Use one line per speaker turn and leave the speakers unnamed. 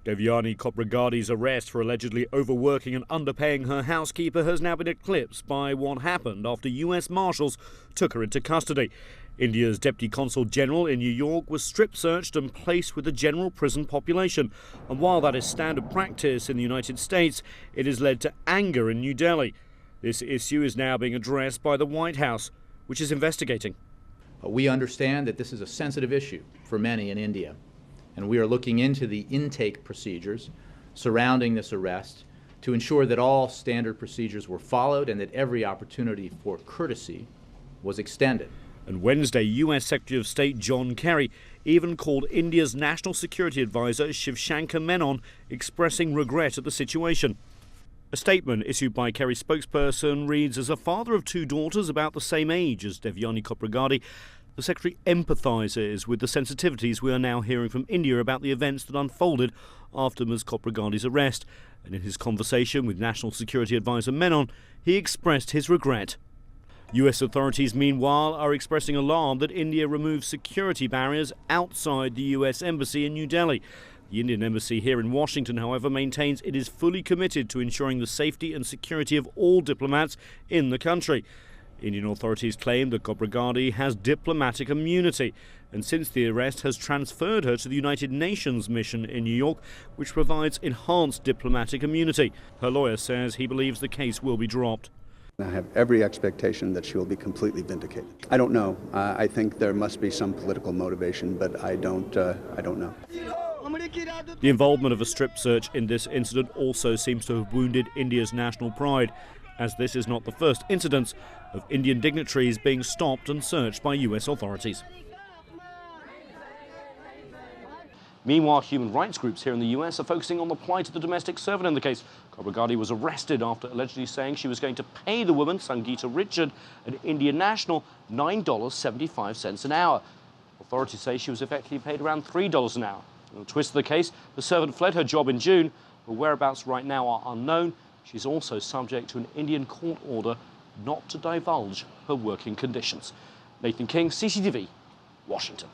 Devyani Khobragade's arrest for allegedly overworking and underpaying her housekeeper has now been eclipsed by what happened after US Marshals took her into custody. India's Deputy Consul General in New York was strip-searched and placed with the general prison population. And while that is standard practice in the United States, it has led to anger in New Delhi. This issue is now being addressed by the White House, which is investigating.
We understand that this is a sensitive issue for many in India, and we are looking into the intake procedures surrounding this arrest to ensure that all standard procedures were followed and that every opportunity for courtesy was extended.
And Wednesday, US Secretary of State John Kerry even called India's National Security Advisor Shiv Shankar Menon, expressing regret at the situation. A statement issued by Kerry's spokesperson reads, "As a father of two daughters about the same age as Devyani Khobragade, the Secretary empathises with the sensitivities we are now hearing from India about the events that unfolded after Ms Khobragade's arrest." And in his conversation with National Security Advisor Menon, he expressed his regret. US authorities, meanwhile, are expressing alarm that India removes security barriers outside the US Embassy in New Delhi. The Indian Embassy here in Washington, however, maintains it is fully committed to ensuring the safety and security of all diplomats in the country. Indian authorities claim that Khobragade has diplomatic immunity, and since the arrest has transferred her to the United Nations mission in New York, which provides enhanced diplomatic immunity. Her lawyer says he believes the case will be dropped.
I have every expectation that she will be completely vindicated. I don't know. I think there must be some political motivation, but I don't know.
The involvement of a strip search in this incident also seems to have wounded India's national pride, as this is not the first incident of Indian dignitaries being stopped and searched by US authorities. Meanwhile, human rights groups here in the US are focusing on the plight of the domestic servant in the case. Khobragade was arrested after allegedly saying she was going to pay the woman, Sangeeta Richard, an Indian national, $9.75 an hour. Authorities say she was effectively paid around $3 an hour. In the twist of the case, the servant fled her job in June. Her whereabouts right now are unknown. She's also subject to an Indian court order not to divulge her working conditions. Nathan King, CCTV, Washington.